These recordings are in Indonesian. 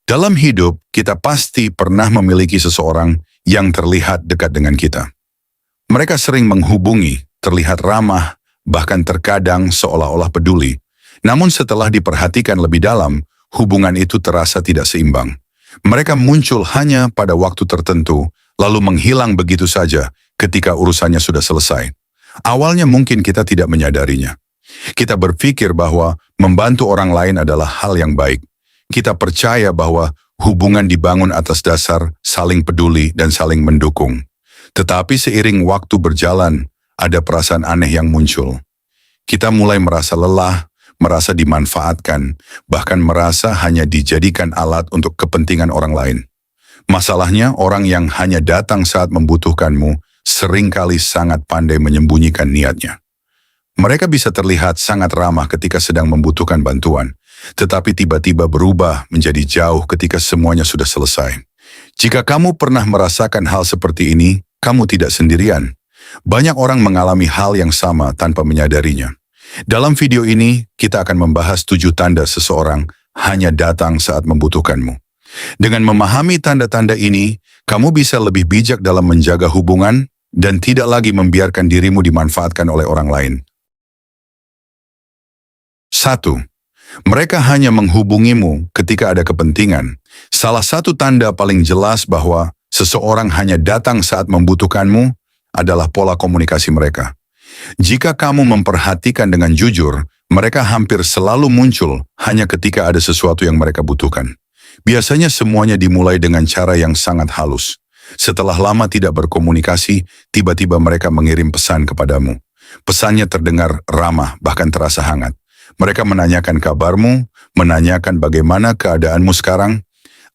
Dalam hidup, kita pasti pernah memiliki seseorang yang terlihat dekat dengan kita. Mereka sering menghubungi, terlihat ramah, bahkan terkadang seolah-olah peduli. Namun setelah diperhatikan lebih dalam, hubungan itu terasa tidak seimbang. Mereka muncul hanya pada waktu tertentu, lalu menghilang begitu saja ketika urusannya sudah selesai. Awalnya mungkin kita tidak menyadarinya. Kita berpikir bahwa membantu orang lain adalah hal yang baik. Kita percaya bahwa hubungan dibangun atas dasar saling peduli dan saling mendukung. Tetapi seiring waktu berjalan, ada perasaan aneh yang muncul. Kita mulai merasa lelah, merasa dimanfaatkan, bahkan merasa hanya dijadikan alat untuk kepentingan orang lain. Masalahnya, orang yang hanya datang saat membutuhkanmu seringkali sangat pandai menyembunyikan niatnya. Mereka bisa terlihat sangat ramah ketika sedang membutuhkan bantuan, tetapi tiba-tiba berubah menjadi jauh ketika semuanya sudah selesai. Jika kamu pernah merasakan hal seperti ini, kamu tidak sendirian. Banyak orang mengalami hal yang sama tanpa menyadarinya. Dalam video ini, kita akan membahas 7 tanda seseorang hanya datang saat membutuhkanmu. Dengan memahami tanda-tanda ini, kamu bisa lebih bijak dalam menjaga hubungan dan tidak lagi membiarkan dirimu dimanfaatkan oleh orang lain. 1. Mereka hanya menghubungimu ketika ada kepentingan. Salah satu tanda paling jelas bahwa seseorang hanya datang saat membutuhkanmu adalah pola komunikasi mereka. Jika kamu memperhatikan dengan jujur, mereka hampir selalu muncul hanya ketika ada sesuatu yang mereka butuhkan. Biasanya semuanya dimulai dengan cara yang sangat halus. Setelah lama tidak berkomunikasi, tiba-tiba mereka mengirim pesan kepadamu. Pesannya terdengar ramah, bahkan terasa hangat. Mereka menanyakan kabarmu, menanyakan bagaimana keadaanmu sekarang,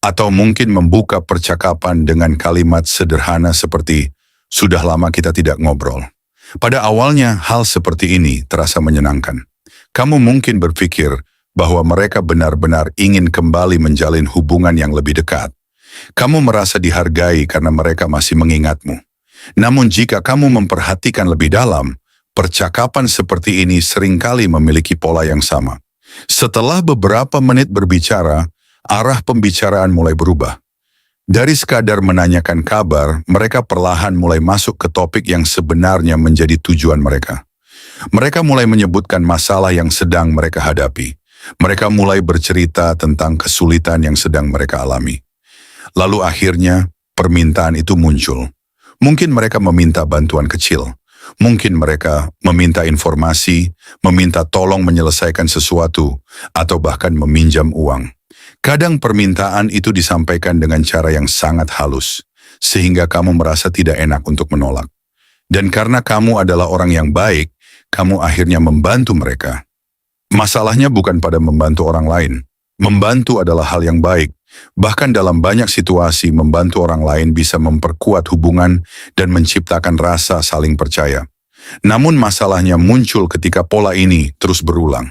atau mungkin membuka percakapan dengan kalimat sederhana seperti, "Sudah lama kita tidak ngobrol." Pada awalnya, hal seperti ini terasa menyenangkan. Kamu mungkin berpikir bahwa mereka benar-benar ingin kembali menjalin hubungan yang lebih dekat. Kamu merasa dihargai karena mereka masih mengingatmu. Namun jika kamu memperhatikan lebih dalam, percakapan seperti ini seringkali memiliki pola yang sama. Setelah beberapa menit berbicara, arah pembicaraan mulai berubah. Dari sekadar menanyakan kabar, mereka perlahan mulai masuk ke topik yang sebenarnya menjadi tujuan mereka. Mereka mulai menyebutkan masalah yang sedang mereka hadapi. Mereka mulai bercerita tentang kesulitan yang sedang mereka alami. Lalu akhirnya, permintaan itu muncul. Mungkin mereka meminta bantuan kecil. Mungkin mereka meminta informasi, meminta tolong menyelesaikan sesuatu, atau bahkan meminjam uang. Kadang permintaan itu disampaikan dengan cara yang sangat halus, sehingga kamu merasa tidak enak untuk menolak. Dan karena kamu adalah orang yang baik, kamu akhirnya membantu mereka. Masalahnya bukan pada membantu orang lain. Membantu adalah hal yang baik. Bahkan dalam banyak situasi, membantu orang lain bisa memperkuat hubungan dan menciptakan rasa saling percaya. Namun masalahnya muncul ketika pola ini terus berulang.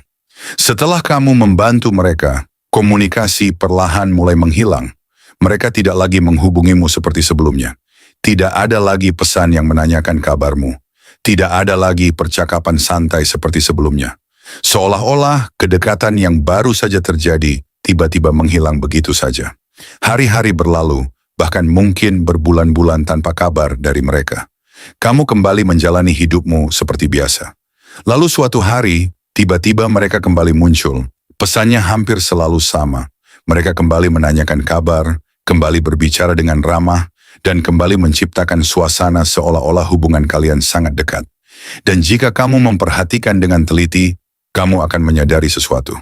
Setelah kamu membantu mereka, komunikasi perlahan mulai menghilang. Mereka tidak lagi menghubungimu seperti sebelumnya. Tidak ada lagi pesan yang menanyakan kabarmu. Tidak ada lagi percakapan santai seperti sebelumnya. Seolah-olah kedekatan yang baru saja terjadi tiba-tiba menghilang begitu saja. Hari-hari berlalu, bahkan mungkin berbulan-bulan tanpa kabar dari mereka. Kamu kembali menjalani hidupmu seperti biasa. Lalu suatu hari, tiba-tiba mereka kembali muncul. Pesannya hampir selalu sama. Mereka kembali menanyakan kabar, kembali berbicara dengan ramah, dan kembali menciptakan suasana seolah-olah hubungan kalian sangat dekat. Dan jika kamu memperhatikan dengan teliti, kamu akan menyadari sesuatu.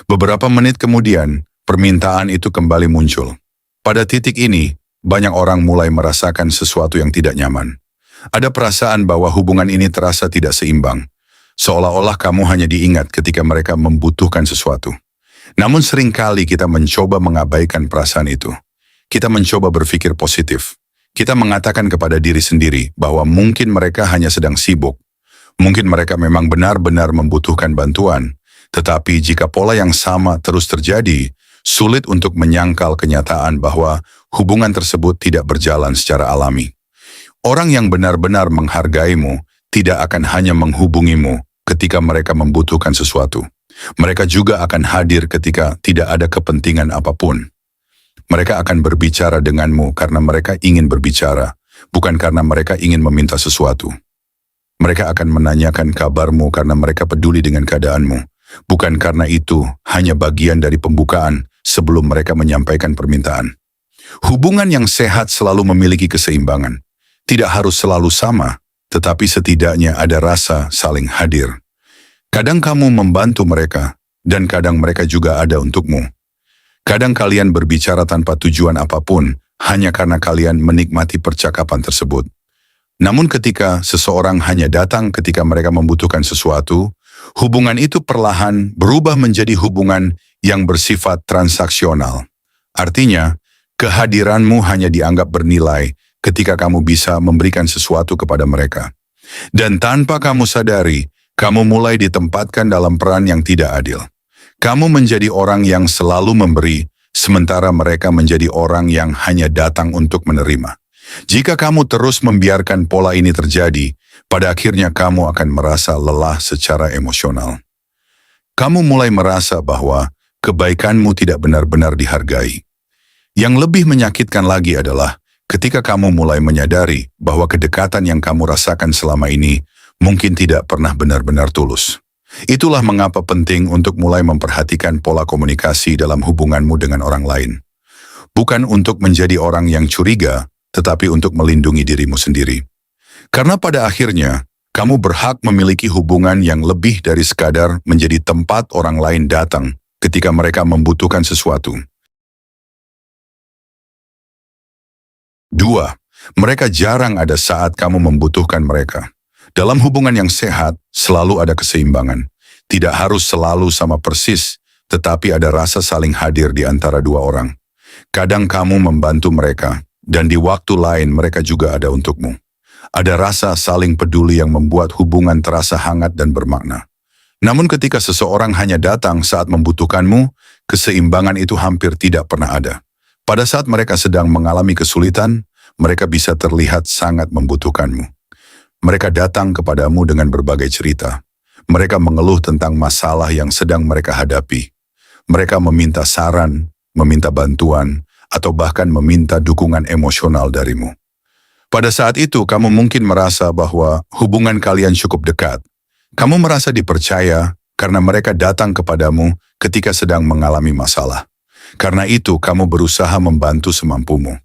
Beberapa menit kemudian, permintaan itu kembali muncul. Pada titik ini, banyak orang mulai merasakan sesuatu yang tidak nyaman. Ada perasaan bahwa hubungan ini terasa tidak seimbang, seolah-olah kamu hanya diingat ketika mereka membutuhkan sesuatu. Namun seringkali kita mencoba mengabaikan perasaan itu. Kita mencoba berpikir positif. Kita mengatakan kepada diri sendiri bahwa mungkin mereka hanya sedang sibuk. Mungkin mereka memang benar-benar membutuhkan bantuan. Tetapi jika pola yang sama terus terjadi, sulit untuk menyangkal kenyataan bahwa hubungan tersebut tidak berjalan secara alami. Orang yang benar-benar menghargaimu tidak akan hanya menghubungimu ketika mereka membutuhkan sesuatu. Mereka juga akan hadir ketika tidak ada kepentingan apapun. Mereka akan berbicara denganmu karena mereka ingin berbicara, bukan karena mereka ingin meminta sesuatu. Mereka akan menanyakan kabarmu karena mereka peduli dengan keadaanmu, bukan karena itu hanya bagian dari pembukaan sebelum mereka menyampaikan permintaan. Hubungan yang sehat selalu memiliki keseimbangan. Tidak harus selalu sama, tetapi setidaknya ada rasa saling hadir. Kadang kamu membantu mereka, dan kadang mereka juga ada untukmu. Kadang kalian berbicara tanpa tujuan apapun, hanya karena kalian menikmati percakapan tersebut. Namun ketika seseorang hanya datang ketika mereka membutuhkan sesuatu, hubungan itu perlahan berubah menjadi hubungan yang bersifat transaksional. Artinya, kehadiranmu hanya dianggap bernilai ketika kamu bisa memberikan sesuatu kepada mereka. Dan tanpa kamu sadari, kamu mulai ditempatkan dalam peran yang tidak adil. Kamu menjadi orang yang selalu memberi, sementara mereka menjadi orang yang hanya datang untuk menerima. Jika kamu terus membiarkan pola ini terjadi, pada akhirnya kamu akan merasa lelah secara emosional. Kamu mulai merasa bahwa kebaikanmu tidak benar-benar dihargai. Yang lebih menyakitkan lagi adalah ketika kamu mulai menyadari bahwa kedekatan yang kamu rasakan selama ini mungkin tidak pernah benar-benar tulus. Itulah mengapa penting untuk mulai memperhatikan pola komunikasi dalam hubunganmu dengan orang lain. Bukan untuk menjadi orang yang curiga, tetapi untuk melindungi dirimu sendiri. Karena pada akhirnya, kamu berhak memiliki hubungan yang lebih dari sekadar menjadi tempat orang lain datang ketika mereka membutuhkan sesuatu. 2. Mereka jarang ada saat kamu membutuhkan mereka. Dalam hubungan yang sehat, selalu ada keseimbangan. Tidak harus selalu sama persis, tetapi ada rasa saling hadir di antara dua orang. Kadang kamu membantu mereka, dan di waktu lain mereka juga ada untukmu. Ada rasa saling peduli yang membuat hubungan terasa hangat dan bermakna. Namun ketika seseorang hanya datang saat membutuhkanmu, keseimbangan itu hampir tidak pernah ada. Pada saat mereka sedang mengalami kesulitan, mereka bisa terlihat sangat membutuhkanmu. Mereka datang kepadamu dengan berbagai cerita. Mereka mengeluh tentang masalah yang sedang mereka hadapi. Mereka meminta saran, meminta bantuan, atau bahkan meminta dukungan emosional darimu. Pada saat itu, kamu mungkin merasa bahwa hubungan kalian cukup dekat. Kamu merasa dipercaya karena mereka datang kepadamu ketika sedang mengalami masalah. Karena itu, kamu berusaha membantu semampumu.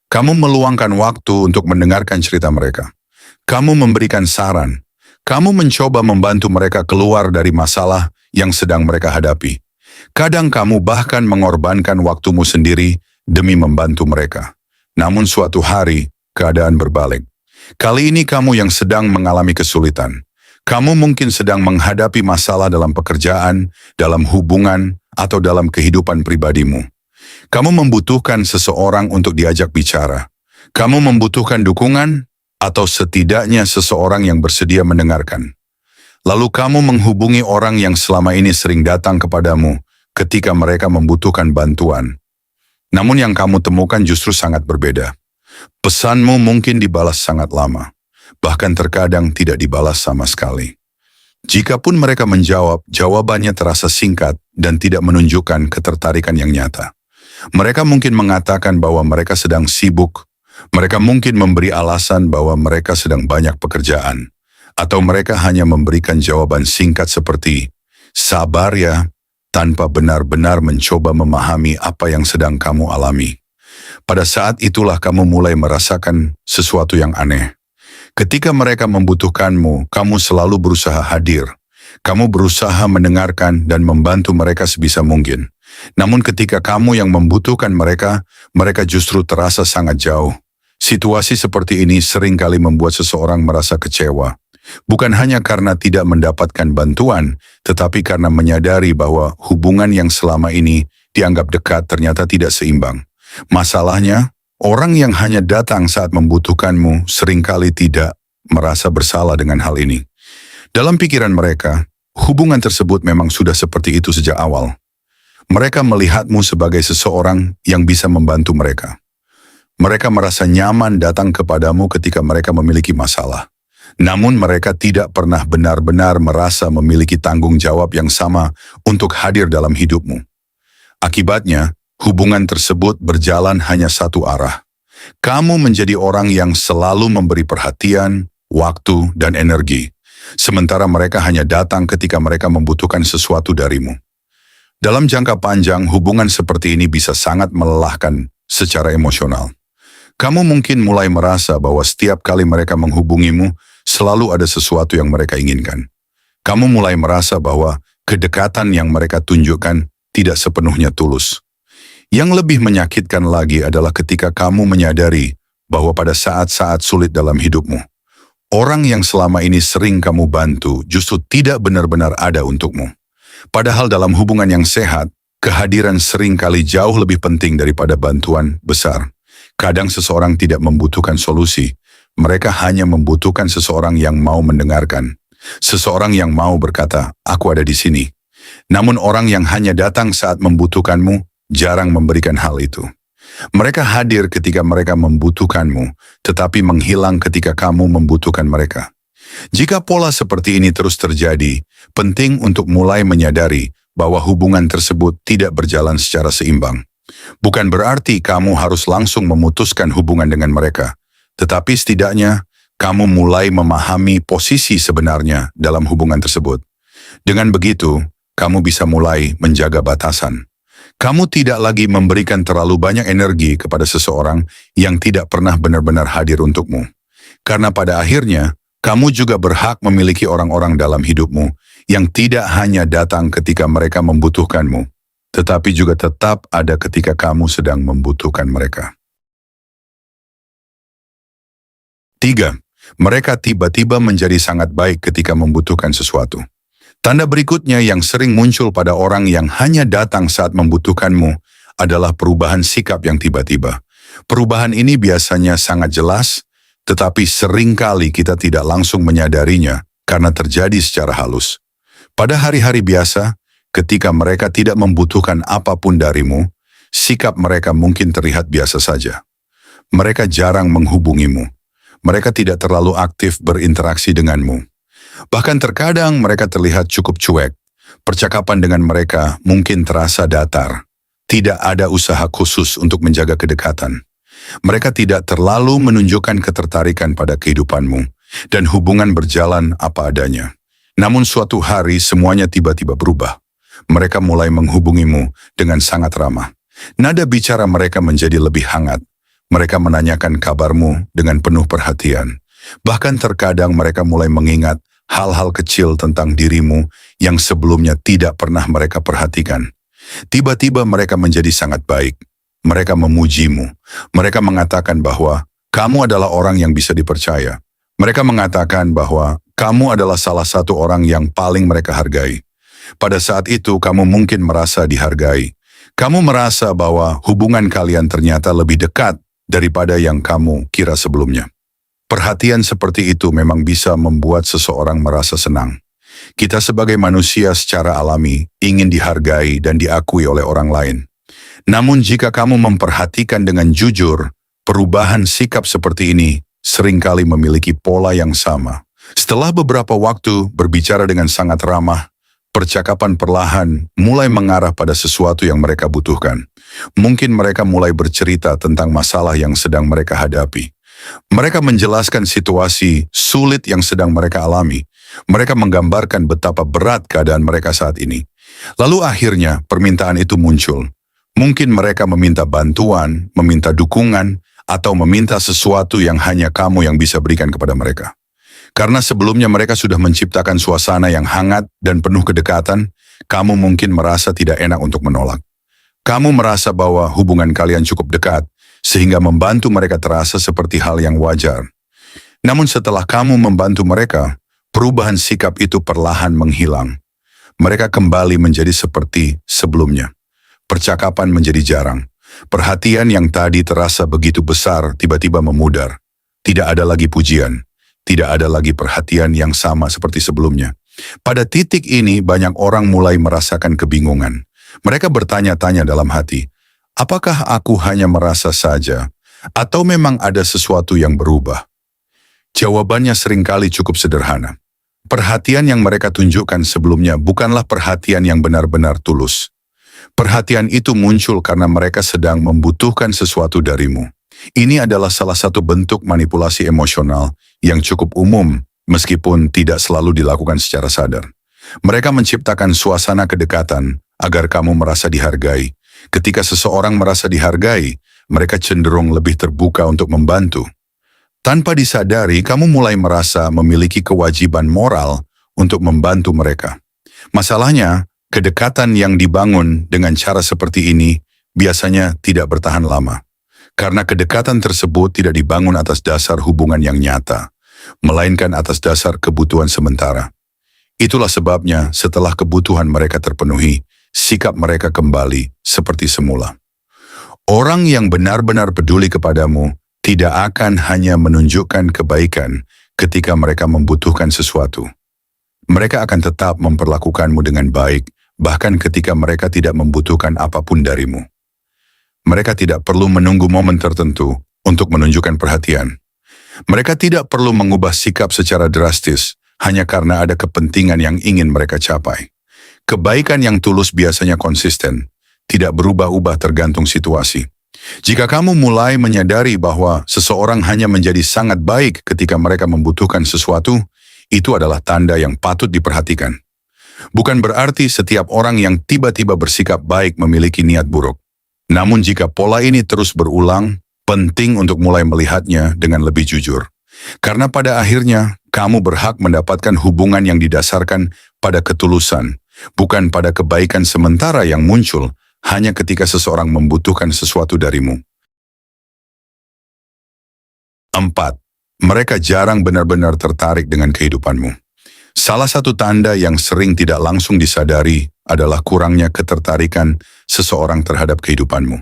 Kamu meluangkan waktu untuk mendengarkan cerita mereka. Kamu memberikan saran. Kamu mencoba membantu mereka keluar dari masalah yang sedang mereka hadapi. Kadang kamu bahkan mengorbankan waktumu sendiri demi membantu mereka. Namun suatu hari, keadaan berbalik. Kali ini kamu yang sedang mengalami kesulitan. Kamu mungkin sedang menghadapi masalah dalam pekerjaan, dalam hubungan, atau dalam kehidupan pribadimu. Kamu membutuhkan seseorang untuk diajak bicara. Kamu membutuhkan dukungan, atau setidaknya seseorang yang bersedia mendengarkan. Lalu kamu menghubungi orang yang selama ini sering datang kepadamu ketika mereka membutuhkan bantuan. Namun yang kamu temukan justru sangat berbeda. Pesanmu mungkin dibalas sangat lama, bahkan terkadang tidak dibalas sama sekali. Jikapun mereka menjawab, jawabannya terasa singkat dan tidak menunjukkan ketertarikan yang nyata. Mereka mungkin mengatakan bahwa mereka sedang sibuk. Mereka mungkin memberi alasan bahwa mereka sedang banyak pekerjaan. Atau mereka hanya memberikan jawaban singkat seperti, sabar ya, tanpa benar-benar mencoba memahami apa yang sedang kamu alami. Pada saat itulah kamu mulai merasakan sesuatu yang aneh. Ketika mereka membutuhkanmu, kamu selalu berusaha hadir. Kamu berusaha mendengarkan dan membantu mereka sebisa mungkin. Namun ketika kamu yang membutuhkan mereka, mereka justru terasa sangat jauh. Situasi seperti ini seringkali membuat seseorang merasa kecewa. Bukan hanya karena tidak mendapatkan bantuan, tetapi karena menyadari bahwa hubungan yang selama ini dianggap dekat ternyata tidak seimbang. Masalahnya, orang yang hanya datang saat membutuhkanmu seringkali tidak merasa bersalah dengan hal ini. Dalam pikiran mereka, hubungan tersebut memang sudah seperti itu sejak awal. Mereka melihatmu sebagai seseorang yang bisa membantu mereka. Mereka merasa nyaman datang kepadamu ketika mereka memiliki masalah. Namun mereka tidak pernah benar-benar merasa memiliki tanggung jawab yang sama untuk hadir dalam hidupmu. Akibatnya, Hubungan tersebut berjalan hanya satu arah. Kamu menjadi orang yang selalu memberi perhatian, waktu, dan energi, sementara mereka hanya datang ketika mereka membutuhkan sesuatu darimu. Dalam jangka panjang, hubungan seperti ini bisa sangat melelahkan secara emosional. Kamu mungkin mulai merasa bahwa setiap kali mereka menghubungimu, selalu ada sesuatu yang mereka inginkan. Kamu mulai merasa bahwa kedekatan yang mereka tunjukkan tidak sepenuhnya tulus. Yang lebih menyakitkan lagi adalah ketika kamu menyadari bahwa pada saat-saat sulit dalam hidupmu, orang yang selama ini sering kamu bantu justru tidak benar-benar ada untukmu. Padahal dalam hubungan yang sehat, kehadiran sering kali jauh lebih penting daripada bantuan besar. Kadang seseorang tidak membutuhkan solusi, mereka hanya membutuhkan seseorang yang mau mendengarkan. Seseorang yang mau berkata, "Aku ada di sini." Namun orang yang hanya datang saat membutuhkanmu, jarang memberikan hal itu. Mereka hadir ketika mereka membutuhkanmu, tetapi menghilang ketika kamu membutuhkan mereka. Jika pola seperti ini terus terjadi, penting untuk mulai menyadari bahwa hubungan tersebut tidak berjalan secara seimbang. Bukan berarti kamu harus langsung memutuskan hubungan dengan mereka, tetapi setidaknya kamu mulai memahami posisi sebenarnya dalam hubungan tersebut. Dengan begitu, kamu bisa mulai menjaga batasan. Kamu tidak lagi memberikan terlalu banyak energi kepada seseorang yang tidak pernah benar-benar hadir untukmu. Karena pada akhirnya, kamu juga berhak memiliki orang-orang dalam hidupmu yang tidak hanya datang ketika mereka membutuhkanmu, tetapi juga tetap ada ketika kamu sedang membutuhkan mereka. 3. Mereka tiba-tiba menjadi sangat baik ketika membutuhkan sesuatu. Tanda berikutnya yang sering muncul pada orang yang hanya datang saat membutuhkanmu adalah perubahan sikap yang tiba-tiba. Perubahan ini biasanya sangat jelas, tetapi seringkali kita tidak langsung menyadarinya karena terjadi secara halus. Pada hari-hari biasa, ketika mereka tidak membutuhkan apapun darimu, sikap mereka mungkin terlihat biasa saja. Mereka jarang menghubungimu. Mereka tidak terlalu aktif berinteraksi denganmu. Bahkan terkadang mereka terlihat cukup cuek. Percakapan dengan mereka mungkin terasa datar. Tidak ada usaha khusus untuk menjaga kedekatan. Mereka tidak terlalu menunjukkan ketertarikan pada kehidupanmu, dan hubungan berjalan apa adanya. Namun suatu hari semuanya tiba-tiba berubah. Mereka mulai menghubungimu dengan sangat ramah. Nada bicara mereka menjadi lebih hangat. Mereka menanyakan kabarmu dengan penuh perhatian. Bahkan terkadang mereka mulai mengingat hal-hal kecil tentang dirimu yang sebelumnya tidak pernah mereka perhatikan. Tiba-tiba mereka menjadi sangat baik. Mereka memujimu. Mereka mengatakan bahwa kamu adalah orang yang bisa dipercaya. Mereka mengatakan bahwa kamu adalah salah satu orang yang paling mereka hargai. Pada saat itu kamu mungkin merasa dihargai. Kamu merasa bahwa hubungan kalian ternyata lebih dekat daripada yang kamu kira sebelumnya. Perhatian seperti itu memang bisa membuat seseorang merasa senang. Kita sebagai manusia secara alami ingin dihargai dan diakui oleh orang lain. Namun jika kamu memperhatikan dengan jujur, perubahan sikap seperti ini seringkali memiliki pola yang sama. Setelah beberapa waktu berbicara dengan sangat ramah, percakapan perlahan mulai mengarah pada sesuatu yang mereka butuhkan. Mungkin mereka mulai bercerita tentang masalah yang sedang mereka hadapi. Mereka menjelaskan situasi sulit yang sedang mereka alami. Mereka menggambarkan betapa berat keadaan mereka saat ini. Lalu akhirnya permintaan itu muncul. Mungkin mereka meminta bantuan, meminta dukungan, atau meminta sesuatu yang hanya kamu yang bisa berikan kepada mereka. Karena sebelumnya mereka sudah menciptakan suasana yang hangat dan penuh kedekatan, kamu mungkin merasa tidak enak untuk menolak. Kamu merasa bahwa hubungan kalian cukup dekat, sehingga membantu mereka terasa seperti hal yang wajar. Namun setelah kamu membantu mereka, perubahan sikap itu perlahan menghilang. Mereka kembali menjadi seperti sebelumnya. Percakapan menjadi jarang. Perhatian yang tadi terasa begitu besar tiba-tiba memudar. Tidak ada lagi pujian. Tidak ada lagi perhatian yang sama seperti sebelumnya. Pada titik ini banyak orang mulai merasakan kebingungan. Mereka bertanya-tanya dalam hati, apakah aku hanya merasa saja, atau memang ada sesuatu yang berubah? Jawabannya seringkali cukup sederhana. Perhatian yang mereka tunjukkan sebelumnya bukanlah perhatian yang benar-benar tulus. Perhatian itu muncul karena mereka sedang membutuhkan sesuatu darimu. Ini adalah salah satu bentuk manipulasi emosional yang cukup umum meskipun tidak selalu dilakukan secara sadar. Mereka menciptakan suasana kedekatan agar kamu merasa dihargai. Ketika seseorang merasa dihargai, mereka cenderung lebih terbuka untuk membantu. Tanpa disadari, kamu mulai merasa memiliki kewajiban moral untuk membantu mereka. Masalahnya, kedekatan yang dibangun dengan cara seperti ini biasanya tidak bertahan lama. Karena kedekatan tersebut tidak dibangun atas dasar hubungan yang nyata, melainkan atas dasar kebutuhan sementara. Itulah sebabnya setelah kebutuhan mereka terpenuhi, sikap mereka kembali seperti semula. Orang yang benar-benar peduli kepadamu tidak akan hanya menunjukkan kebaikan ketika mereka membutuhkan sesuatu. Mereka akan tetap memperlakukanmu dengan baik, bahkan ketika mereka tidak membutuhkan apapun darimu. Mereka tidak perlu menunggu momen tertentu untuk menunjukkan perhatian. Mereka tidak perlu mengubah sikap secara drastis hanya karena ada kepentingan yang ingin mereka capai. Kebaikan yang tulus biasanya konsisten, tidak berubah-ubah tergantung situasi. Jika kamu mulai menyadari bahwa seseorang hanya menjadi sangat baik ketika mereka membutuhkan sesuatu, itu adalah tanda yang patut diperhatikan. Bukan berarti setiap orang yang tiba-tiba bersikap baik memiliki niat buruk. Namun jika pola ini terus berulang, penting untuk mulai melihatnya dengan lebih jujur. Karena pada akhirnya, kamu berhak mendapatkan hubungan yang didasarkan pada ketulusan, bukan pada kebaikan sementara yang muncul hanya ketika seseorang membutuhkan sesuatu darimu. 4. Mereka jarang benar-benar tertarik dengan kehidupanmu. Salah satu tanda yang sering tidak langsung disadari adalah kurangnya ketertarikan seseorang terhadap kehidupanmu.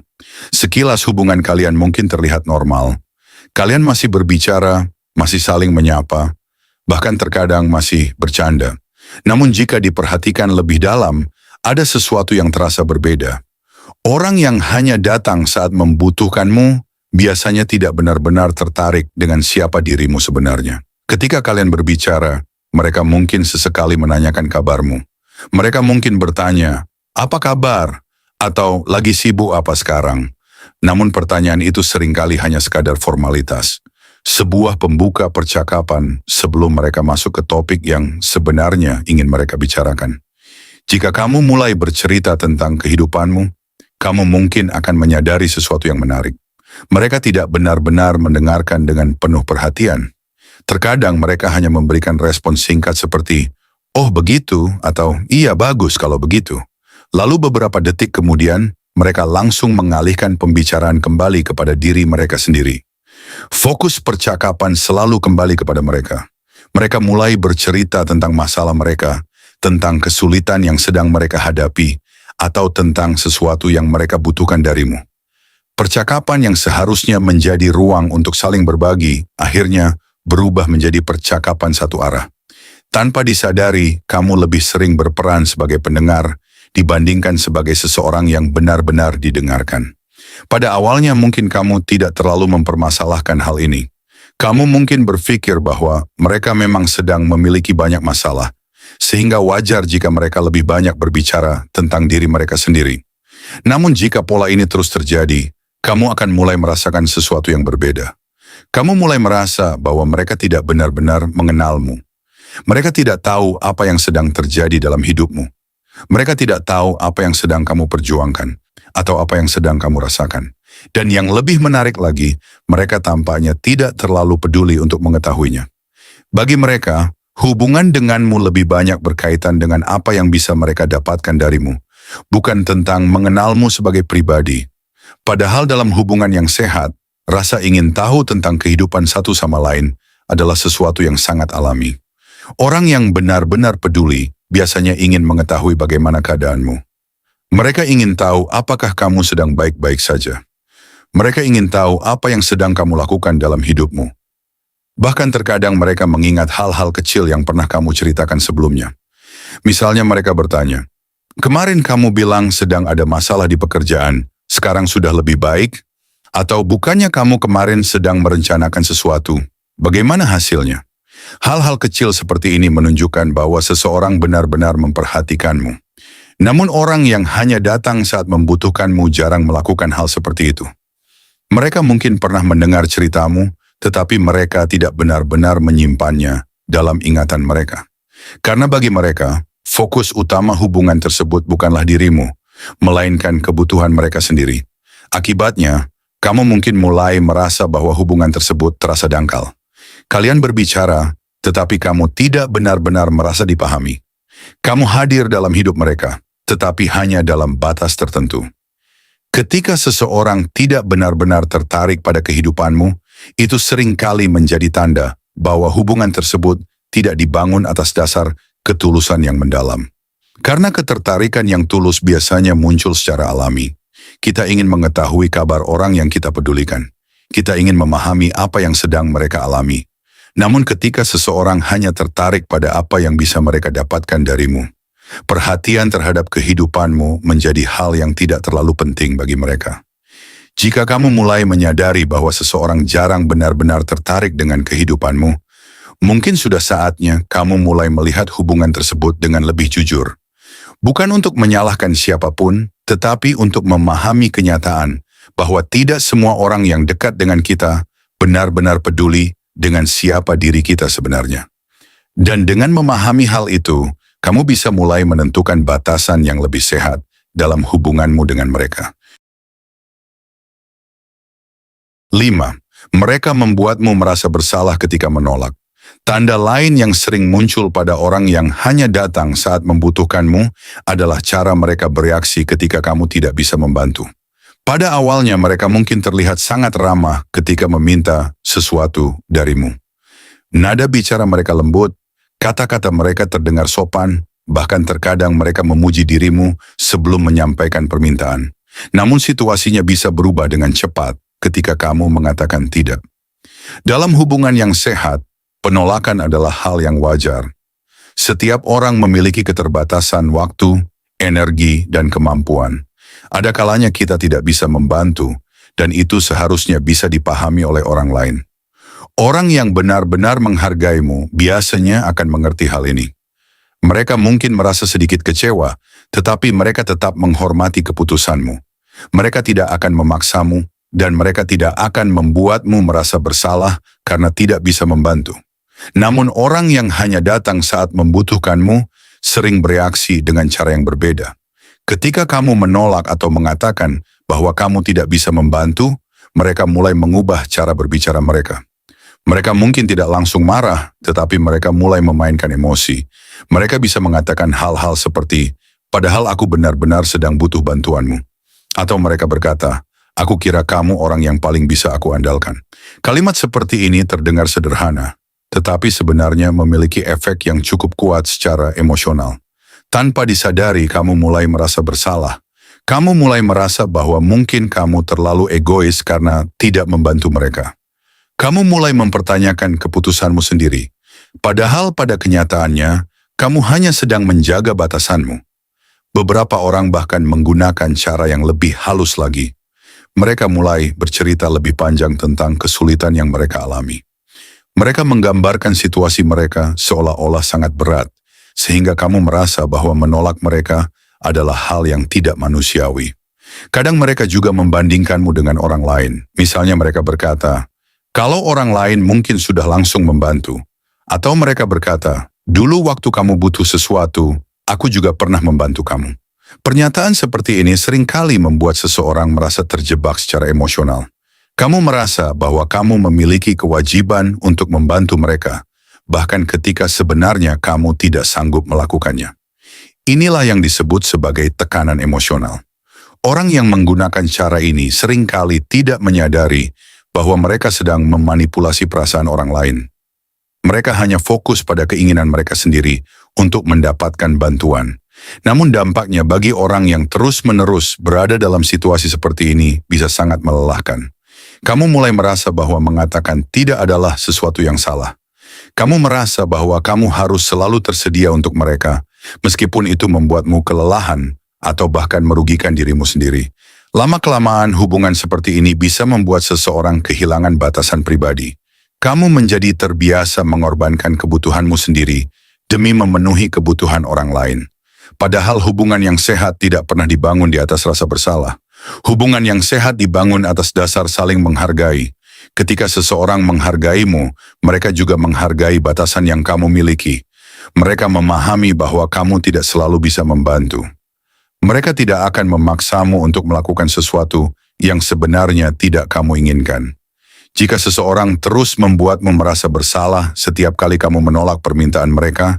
Sekilas hubungan kalian mungkin terlihat normal. Kalian masih berbicara, masih saling menyapa, bahkan terkadang masih bercanda. Namun jika diperhatikan lebih dalam, ada sesuatu yang terasa berbeda. Orang yang hanya datang saat membutuhkanmu biasanya tidak benar-benar tertarik dengan siapa dirimu sebenarnya. Ketika kalian berbicara, mereka mungkin sesekali menanyakan kabarmu. Mereka mungkin bertanya, "Apa kabar?" atau "Lagi sibuk apa sekarang?" Namun pertanyaan itu seringkali hanya sekadar formalitas. Sebuah pembuka percakapan sebelum mereka masuk ke topik yang sebenarnya ingin mereka bicarakan. Jika kamu mulai bercerita tentang kehidupanmu, kamu mungkin akan menyadari sesuatu yang menarik. Mereka tidak benar-benar mendengarkan dengan penuh perhatian. Terkadang mereka hanya memberikan respon singkat seperti, "Oh begitu," atau "Iya bagus kalau begitu." Lalu beberapa detik kemudian, mereka langsung mengalihkan pembicaraan kembali kepada diri mereka sendiri. Fokus percakapan selalu kembali kepada mereka. Mereka mulai bercerita tentang masalah mereka, tentang kesulitan yang sedang mereka hadapi, atau tentang sesuatu yang mereka butuhkan darimu. Percakapan yang seharusnya menjadi ruang untuk saling berbagi, akhirnya berubah menjadi percakapan satu arah. Tanpa disadari, kamu lebih sering berperan sebagai pendengar dibandingkan sebagai seseorang yang benar-benar didengarkan. Pada awalnya mungkin kamu tidak terlalu mempermasalahkan hal ini. Kamu mungkin berpikir bahwa mereka memang sedang memiliki banyak masalah, sehingga wajar jika mereka lebih banyak berbicara tentang diri mereka sendiri. Namun jika pola ini terus terjadi, kamu akan mulai merasakan sesuatu yang berbeda. Kamu mulai merasa bahwa mereka tidak benar-benar mengenalmu. Mereka tidak tahu apa yang sedang terjadi dalam hidupmu. Mereka tidak tahu apa yang sedang kamu perjuangkan, atau apa yang sedang kamu rasakan. Dan yang lebih menarik lagi, mereka tampaknya tidak terlalu peduli untuk mengetahuinya. Bagi mereka, hubungan denganmu lebih banyak berkaitan dengan apa yang bisa mereka dapatkan darimu, bukan tentang mengenalmu sebagai pribadi. Padahal dalam hubungan yang sehat, rasa ingin tahu tentang kehidupan satu sama lain adalah sesuatu yang sangat alami. Orang yang benar-benar peduli biasanya ingin mengetahui bagaimana keadaanmu. Mereka ingin tahu apakah kamu sedang baik-baik saja. Mereka ingin tahu apa yang sedang kamu lakukan dalam hidupmu. Bahkan terkadang mereka mengingat hal-hal kecil yang pernah kamu ceritakan sebelumnya. Misalnya mereka bertanya, "Kemarin kamu bilang sedang ada masalah di pekerjaan, sekarang sudah lebih baik?" Atau bukannya kamu kemarin sedang merencanakan sesuatu, bagaimana hasilnya? Hal-hal kecil seperti ini menunjukkan bahwa seseorang benar-benar memperhatikanmu. Namun orang yang hanya datang saat membutuhkanmu jarang melakukan hal seperti itu. Mereka mungkin pernah mendengar ceritamu, tetapi mereka tidak benar-benar menyimpannya dalam ingatan mereka. Karena bagi mereka, fokus utama hubungan tersebut bukanlah dirimu, melainkan kebutuhan mereka sendiri. Akibatnya, kamu mungkin mulai merasa bahwa hubungan tersebut terasa dangkal. Kalian berbicara, tetapi kamu tidak benar-benar merasa dipahami. Kamu hadir dalam hidup mereka, tetapi hanya dalam batas tertentu. Ketika seseorang tidak benar-benar tertarik pada kehidupanmu, itu seringkali menjadi tanda bahwa hubungan tersebut tidak dibangun atas dasar ketulusan yang mendalam. Karena ketertarikan yang tulus biasanya muncul secara alami. Kita ingin mengetahui kabar orang yang kita pedulikan. Kita ingin memahami apa yang sedang mereka alami. Namun ketika seseorang hanya tertarik pada apa yang bisa mereka dapatkan darimu, perhatian terhadap kehidupanmu menjadi hal yang tidak terlalu penting bagi mereka. Jika kamu mulai menyadari bahwa seseorang jarang benar-benar tertarik dengan kehidupanmu, mungkin sudah saatnya kamu mulai melihat hubungan tersebut dengan lebih jujur. Bukan untuk menyalahkan siapapun, tetapi untuk memahami kenyataan bahwa tidak semua orang yang dekat dengan kita benar-benar peduli dengan siapa diri kita sebenarnya. Dan dengan memahami hal itu, kamu bisa mulai menentukan batasan yang lebih sehat dalam hubunganmu dengan mereka. 5. Mereka membuatmu merasa bersalah ketika menolak. Tanda lain yang sering muncul pada orang yang hanya datang saat membutuhkanmu adalah cara mereka bereaksi ketika kamu tidak bisa membantu. Pada awalnya mereka mungkin terlihat sangat ramah ketika meminta sesuatu darimu. Nada bicara mereka lembut, kata-kata mereka terdengar sopan, bahkan terkadang mereka memuji dirimu sebelum menyampaikan permintaan. Namun situasinya bisa berubah dengan cepat ketika kamu mengatakan tidak. Dalam hubungan yang sehat, penolakan adalah hal yang wajar. Setiap orang memiliki keterbatasan waktu, energi, dan kemampuan. Ada kalanya kita tidak bisa membantu, dan itu seharusnya bisa dipahami oleh orang lain. Orang yang benar-benar menghargaimu biasanya akan mengerti hal ini. Mereka mungkin merasa sedikit kecewa, tetapi mereka tetap menghormati keputusanmu. Mereka tidak akan memaksamu, dan mereka tidak akan membuatmu merasa bersalah karena tidak bisa membantu. Namun orang yang hanya datang saat membutuhkanmu sering bereaksi dengan cara yang berbeda. Ketika kamu menolak atau mengatakan bahwa kamu tidak bisa membantu, mereka mulai mengubah cara berbicara mereka. Mereka mungkin tidak langsung marah, tetapi mereka mulai memainkan emosi. Mereka bisa mengatakan hal-hal seperti, padahal aku benar-benar sedang butuh bantuanmu. Atau mereka berkata, aku kira kamu orang yang paling bisa aku andalkan. Kalimat seperti ini terdengar sederhana, tetapi sebenarnya memiliki efek yang cukup kuat secara emosional. Tanpa disadari, kamu mulai merasa bersalah. Kamu mulai merasa bahwa mungkin kamu terlalu egois karena tidak membantu mereka. Kamu mulai mempertanyakan keputusanmu sendiri. Padahal pada kenyataannya, kamu hanya sedang menjaga batasanmu. Beberapa orang bahkan menggunakan cara yang lebih halus lagi. Mereka mulai bercerita lebih panjang tentang kesulitan yang mereka alami. Mereka menggambarkan situasi mereka seolah-olah sangat berat, sehingga kamu merasa bahwa menolak mereka adalah hal yang tidak manusiawi. Kadang mereka juga membandingkanmu dengan orang lain. Misalnya mereka berkata, kalau orang lain mungkin sudah langsung membantu. Atau mereka berkata, dulu waktu kamu butuh sesuatu, aku juga pernah membantu kamu. Pernyataan seperti ini seringkali membuat seseorang merasa terjebak secara emosional. Kamu merasa bahwa kamu memiliki kewajiban untuk membantu mereka, bahkan ketika sebenarnya kamu tidak sanggup melakukannya. Inilah yang disebut sebagai tekanan emosional. Orang yang menggunakan cara ini seringkali tidak menyadari bahwa mereka sedang memanipulasi perasaan orang lain. Mereka hanya fokus pada keinginan mereka sendiri untuk mendapatkan bantuan. Namun dampaknya bagi orang yang terus-menerus berada dalam situasi seperti ini bisa sangat melelahkan. Kamu mulai merasa bahwa mengatakan tidak adalah sesuatu yang salah. Kamu merasa bahwa kamu harus selalu tersedia untuk mereka, meskipun itu membuatmu kelelahan atau bahkan merugikan dirimu sendiri. Lama-kelamaan hubungan seperti ini bisa membuat seseorang kehilangan batasan pribadi. Kamu menjadi terbiasa mengorbankan kebutuhanmu sendiri demi memenuhi kebutuhan orang lain. Padahal hubungan yang sehat tidak pernah dibangun di atas rasa bersalah. Hubungan yang sehat dibangun atas dasar saling menghargai. Ketika seseorang menghargaimu, mereka juga menghargai batasan yang kamu miliki. Mereka memahami bahwa kamu tidak selalu bisa membantu. Mereka tidak akan memaksamu untuk melakukan sesuatu yang sebenarnya tidak kamu inginkan. Jika seseorang terus membuatmu merasa bersalah setiap kali kamu menolak permintaan mereka,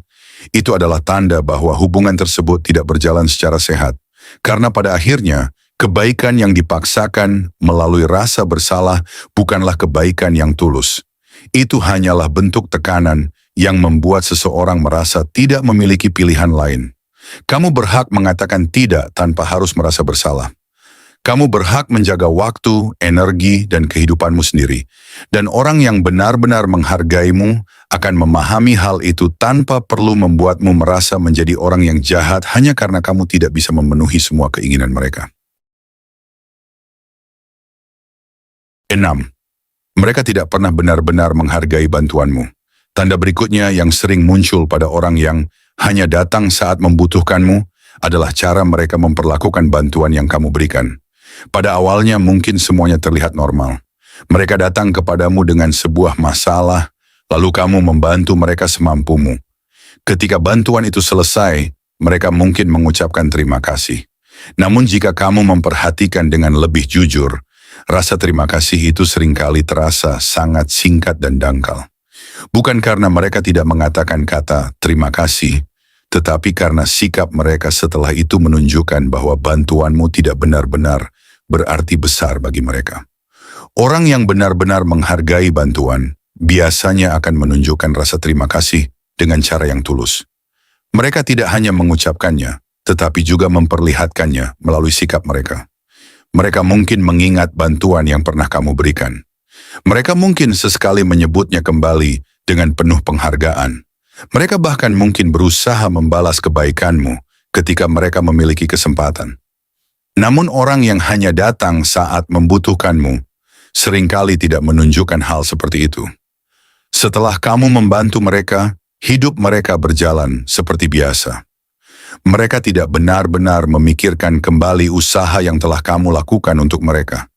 itu adalah tanda bahwa hubungan tersebut tidak berjalan secara sehat. Karena pada akhirnya, kebaikan yang dipaksakan melalui rasa bersalah bukanlah kebaikan yang tulus. Itu hanyalah bentuk tekanan yang membuat seseorang merasa tidak memiliki pilihan lain. Kamu berhak mengatakan tidak tanpa harus merasa bersalah. Kamu berhak menjaga waktu, energi, dan kehidupanmu sendiri. Dan orang yang benar-benar menghargaimu akan memahami hal itu tanpa perlu membuatmu merasa menjadi orang yang jahat hanya karena kamu tidak bisa memenuhi semua keinginan mereka. 6. Mereka tidak pernah benar-benar menghargai bantuanmu. Tanda berikutnya yang sering muncul pada orang yang hanya datang saat membutuhkanmu adalah cara mereka memperlakukan bantuan yang kamu berikan. Pada awalnya mungkin semuanya terlihat normal. Mereka datang kepadamu dengan sebuah masalah, lalu kamu membantu mereka semampumu. Ketika bantuan itu selesai, mereka mungkin mengucapkan terima kasih. Namun jika kamu memperhatikan dengan lebih jujur, rasa terima kasih itu seringkali terasa sangat singkat dan dangkal. Bukan karena mereka tidak mengatakan kata terima kasih, tetapi karena sikap mereka setelah itu menunjukkan bahwa bantuanmu tidak benar-benar berarti besar bagi mereka. Orang yang benar-benar menghargai bantuan biasanya akan menunjukkan rasa terima kasih dengan cara yang tulus. Mereka tidak hanya mengucapkannya, tetapi juga memperlihatkannya melalui sikap mereka. Mereka mungkin mengingat bantuan yang pernah kamu berikan. Mereka mungkin sesekali menyebutnya kembali dengan penuh penghargaan. Mereka bahkan mungkin berusaha membalas kebaikanmu ketika mereka memiliki kesempatan. Namun orang yang hanya datang saat membutuhkanmu seringkali tidak menunjukkan hal seperti itu. Setelah kamu membantu mereka, hidup mereka berjalan seperti biasa. Mereka tidak benar-benar memikirkan kembali usaha yang telah kamu lakukan untuk mereka.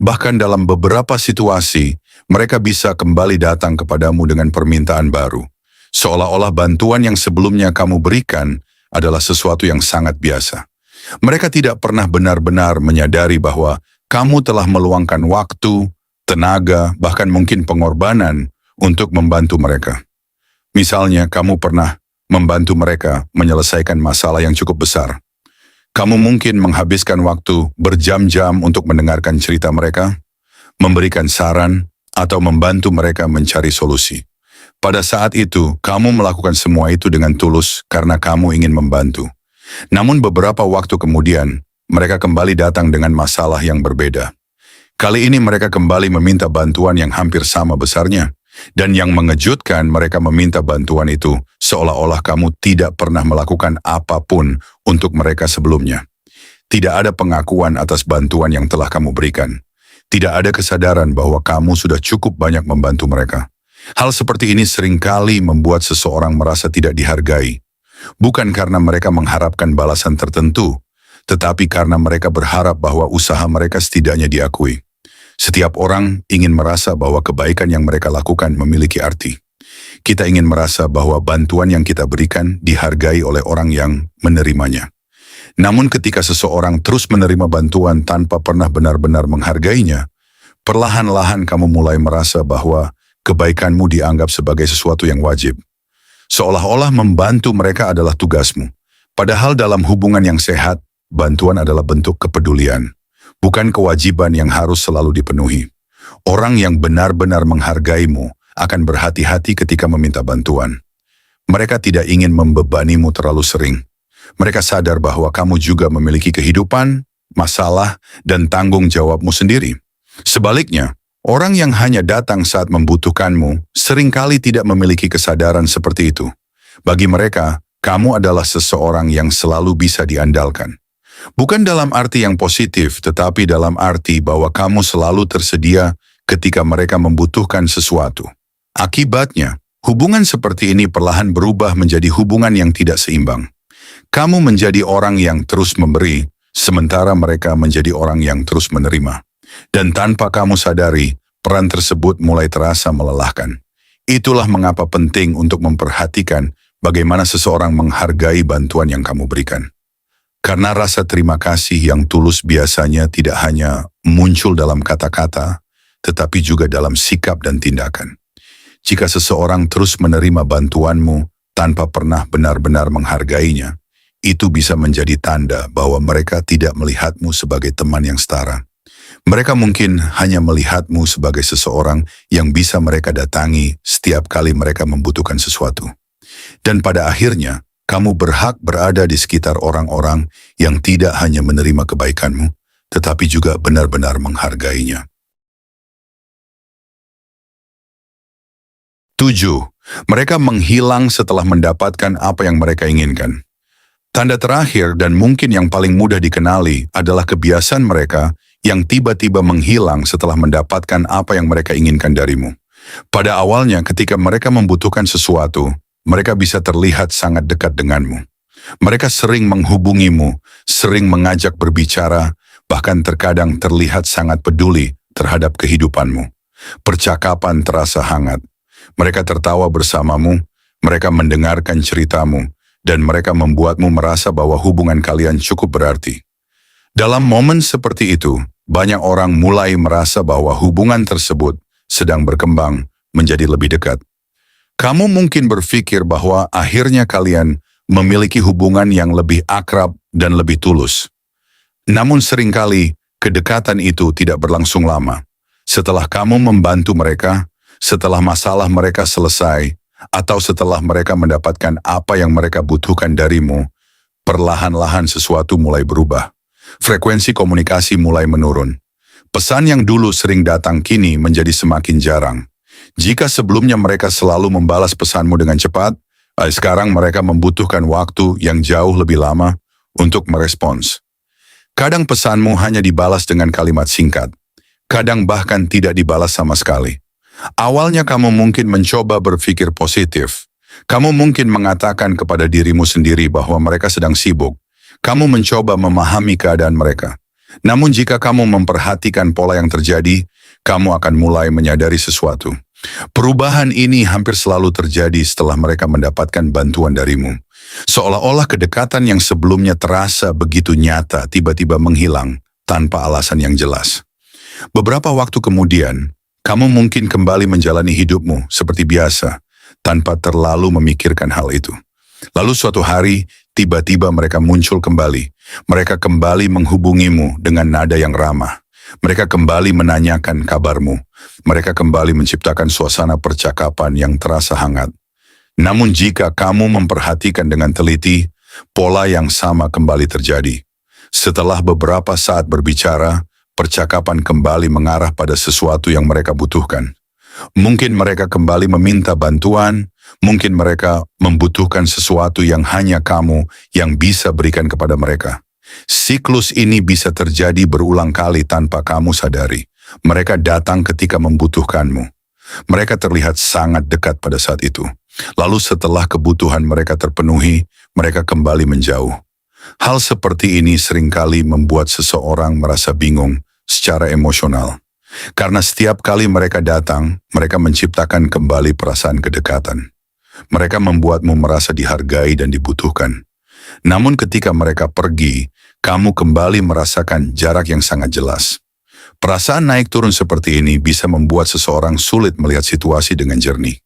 Bahkan dalam beberapa situasi, mereka bisa kembali datang kepadamu dengan permintaan baru. Seolah-olah bantuan yang sebelumnya kamu berikan adalah sesuatu yang sangat biasa. Mereka tidak pernah benar-benar menyadari bahwa kamu telah meluangkan waktu, tenaga, bahkan mungkin pengorbanan untuk membantu mereka. Misalnya, kamu pernah membantu mereka menyelesaikan masalah yang cukup besar. Kamu mungkin menghabiskan waktu berjam-jam untuk mendengarkan cerita mereka, memberikan saran, atau membantu mereka mencari solusi. Pada saat itu, kamu melakukan semua itu dengan tulus karena kamu ingin membantu. Namun beberapa waktu kemudian, mereka kembali datang dengan masalah yang berbeda. Kali ini mereka kembali meminta bantuan yang hampir sama besarnya. Dan yang mengejutkan, mereka meminta bantuan itu seolah-olah kamu tidak pernah melakukan apapun untuk mereka sebelumnya. Tidak ada pengakuan atas bantuan yang telah kamu berikan. Tidak ada kesadaran bahwa kamu sudah cukup banyak membantu mereka. Hal seperti ini seringkali membuat seseorang merasa tidak dihargai. Bukan karena mereka mengharapkan balasan tertentu, tetapi karena mereka berharap bahwa usaha mereka setidaknya diakui. Setiap orang ingin merasa bahwa kebaikan yang mereka lakukan memiliki arti. Kita ingin merasa bahwa bantuan yang kita berikan dihargai oleh orang yang menerimanya. Namun ketika seseorang terus menerima bantuan tanpa pernah benar-benar menghargainya, perlahan-lahan kamu mulai merasa bahwa kebaikanmu dianggap sebagai sesuatu yang wajib. Seolah-olah membantu mereka adalah tugasmu. Padahal dalam hubungan yang sehat, bantuan adalah bentuk kepedulian, bukan kewajiban yang harus selalu dipenuhi. Orang yang benar-benar menghargaimu akan berhati-hati ketika meminta bantuan. Mereka tidak ingin membebanimu terlalu sering. Mereka sadar bahwa kamu juga memiliki kehidupan, masalah, dan tanggung jawabmu sendiri. Sebaliknya, orang yang hanya datang saat membutuhkanmu seringkali tidak memiliki kesadaran seperti itu. Bagi mereka, kamu adalah seseorang yang selalu bisa diandalkan. Bukan dalam arti yang positif, tetapi dalam arti bahwa kamu selalu tersedia ketika mereka membutuhkan sesuatu. Akibatnya, hubungan seperti ini perlahan berubah menjadi hubungan yang tidak seimbang. Kamu menjadi orang yang terus memberi, sementara mereka menjadi orang yang terus menerima. Dan tanpa kamu sadari, peran tersebut mulai terasa melelahkan. Itulah mengapa penting untuk memperhatikan bagaimana seseorang menghargai bantuan yang kamu berikan. Karena rasa terima kasih yang tulus biasanya tidak hanya muncul dalam kata-kata, tetapi juga dalam sikap dan tindakan. Jika seseorang terus menerima bantuanmu tanpa pernah benar-benar menghargainya, itu bisa menjadi tanda bahwa mereka tidak melihatmu sebagai teman yang setara. Mereka mungkin hanya melihatmu sebagai seseorang yang bisa mereka datangi setiap kali mereka membutuhkan sesuatu. Dan pada akhirnya, kamu berhak berada di sekitar orang-orang yang tidak hanya menerima kebaikanmu, tetapi juga benar-benar menghargainya. 7. Mereka menghilang setelah mendapatkan apa yang mereka inginkan. Tanda terakhir dan mungkin yang paling mudah dikenali adalah kebiasaan mereka yang tiba-tiba menghilang setelah mendapatkan apa yang mereka inginkan darimu. Pada awalnya ketika mereka membutuhkan sesuatu, mereka bisa terlihat sangat dekat denganmu. Mereka sering menghubungimu, sering mengajak berbicara, bahkan terkadang terlihat sangat peduli terhadap kehidupanmu. Percakapan terasa hangat. Mereka tertawa bersamamu, mereka mendengarkan ceritamu, dan mereka membuatmu merasa bahwa hubungan kalian cukup berarti. Dalam momen seperti itu, banyak orang mulai merasa bahwa hubungan tersebut sedang berkembang menjadi lebih dekat. Kamu mungkin berpikir bahwa akhirnya kalian memiliki hubungan yang lebih akrab dan lebih tulus. Namun seringkali kedekatan itu tidak berlangsung lama. Setelah kamu membantu mereka, setelah masalah mereka selesai, atau setelah mereka mendapatkan apa yang mereka butuhkan darimu, perlahan-lahan sesuatu mulai berubah. Frekuensi komunikasi mulai menurun. Pesan yang dulu sering datang kini menjadi semakin jarang. Jika sebelumnya mereka selalu membalas pesanmu dengan cepat, sekarang mereka membutuhkan waktu yang jauh lebih lama untuk merespons. Kadang pesanmu hanya dibalas dengan kalimat singkat. Kadang bahkan tidak dibalas sama sekali. Awalnya kamu mungkin mencoba berpikir positif. Kamu mungkin mengatakan kepada dirimu sendiri bahwa mereka sedang sibuk. Kamu mencoba memahami keadaan mereka. Namun jika kamu memperhatikan pola yang terjadi, kamu akan mulai menyadari sesuatu. Perubahan ini hampir selalu terjadi setelah mereka mendapatkan bantuan darimu. Seolah-olah kedekatan yang sebelumnya terasa begitu nyata tiba-tiba menghilang tanpa alasan yang jelas. Beberapa waktu kemudian, kamu mungkin kembali menjalani hidupmu seperti biasa, tanpa terlalu memikirkan hal itu. Lalu suatu hari, tiba-tiba mereka muncul kembali. Mereka kembali menghubungimu dengan nada yang ramah. Mereka kembali menanyakan kabarmu. Mereka kembali menciptakan suasana percakapan yang terasa hangat. Namun jika kamu memperhatikan dengan teliti, pola yang sama kembali terjadi. Setelah beberapa saat berbicara, percakapan kembali mengarah pada sesuatu yang mereka butuhkan. Mungkin mereka kembali meminta bantuan, mungkin mereka membutuhkan sesuatu yang hanya kamu yang bisa berikan kepada mereka. Siklus ini bisa terjadi berulang kali tanpa kamu sadari. Mereka datang ketika membutuhkanmu. Mereka terlihat sangat dekat pada saat itu. Lalu setelah kebutuhan mereka terpenuhi, mereka kembali menjauh. Hal seperti ini seringkali membuat seseorang merasa bingung secara emosional. Karena setiap kali mereka datang, mereka menciptakan kembali perasaan kedekatan. Mereka membuatmu merasa dihargai dan dibutuhkan. Namun ketika mereka pergi, kamu kembali merasakan jarak yang sangat jelas. Perasaan naik turun seperti ini bisa membuat seseorang sulit melihat situasi dengan jernih.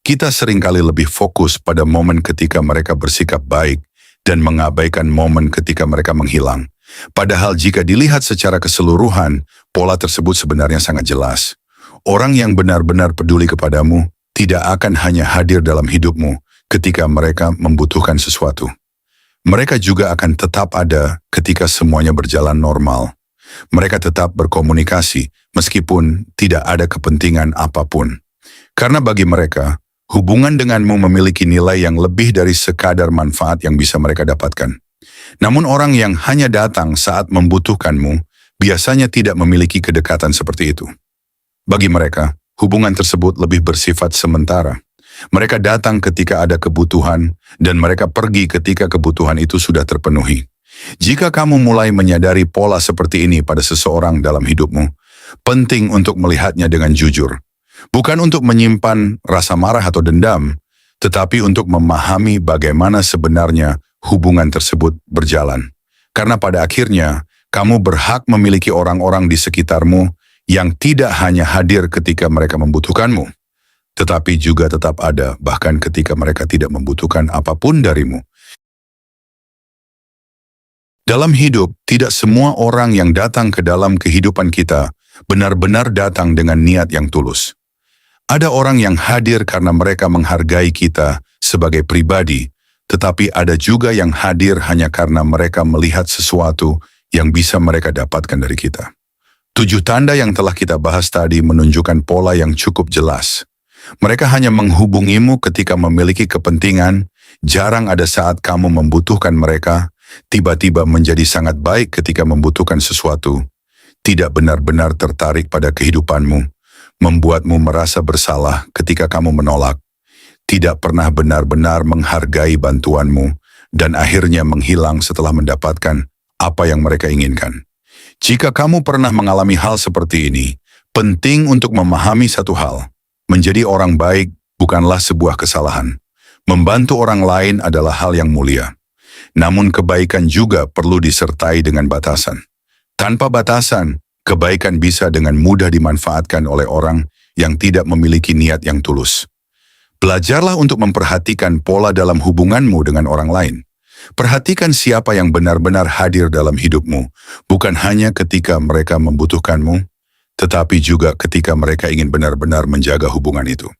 Kita seringkali lebih fokus pada momen ketika mereka bersikap baik dan mengabaikan momen ketika mereka menghilang. Padahal jika dilihat secara keseluruhan, pola tersebut sebenarnya sangat jelas. Orang yang benar-benar peduli kepadamu tidak akan hanya hadir dalam hidupmu ketika mereka membutuhkan sesuatu. Mereka juga akan tetap ada ketika semuanya berjalan normal. Mereka tetap berkomunikasi meskipun tidak ada kepentingan apapun. Karena bagi mereka, hubungan denganmu memiliki nilai yang lebih dari sekadar manfaat yang bisa mereka dapatkan. Namun orang yang hanya datang saat membutuhkanmu biasanya tidak memiliki kedekatan seperti itu. Bagi mereka, hubungan tersebut lebih bersifat sementara. Mereka datang ketika ada kebutuhan, dan mereka pergi ketika kebutuhan itu sudah terpenuhi. Jika kamu mulai menyadari pola seperti ini pada seseorang dalam hidupmu, penting untuk melihatnya dengan jujur. Bukan untuk menyimpan rasa marah atau dendam, tetapi untuk memahami bagaimana sebenarnya hubungan tersebut berjalan. Karena pada akhirnya, kamu berhak memiliki orang-orang di sekitarmu yang tidak hanya hadir ketika mereka membutuhkanmu, tetapi juga tetap ada bahkan ketika mereka tidak membutuhkan apapun darimu. Dalam hidup, tidak semua orang yang datang ke dalam kehidupan kita benar-benar datang dengan niat yang tulus. Ada orang yang hadir karena mereka menghargai kita sebagai pribadi, tetapi ada juga yang hadir hanya karena mereka melihat sesuatu yang bisa mereka dapatkan dari kita. 7 tanda yang telah kita bahas tadi menunjukkan pola yang cukup jelas. Mereka hanya menghubungimu ketika memiliki kepentingan, jarang ada saat kamu membutuhkan mereka, tiba-tiba menjadi sangat baik ketika membutuhkan sesuatu, tidak benar-benar tertarik pada kehidupanmu, membuatmu merasa bersalah ketika kamu menolak, tidak pernah benar-benar menghargai bantuanmu, dan akhirnya menghilang setelah mendapatkan apa yang mereka inginkan. Jika kamu pernah mengalami hal seperti ini, penting untuk memahami satu hal. Menjadi orang baik bukanlah sebuah kesalahan. Membantu orang lain adalah hal yang mulia. Namun kebaikan juga perlu disertai dengan batasan. Tanpa batasan, kebaikan bisa dengan mudah dimanfaatkan oleh orang yang tidak memiliki niat yang tulus. Belajarlah untuk memperhatikan pola dalam hubunganmu dengan orang lain. Perhatikan siapa yang benar-benar hadir dalam hidupmu, bukan hanya ketika mereka membutuhkanmu, tetapi juga ketika mereka ingin benar-benar menjaga hubungan itu.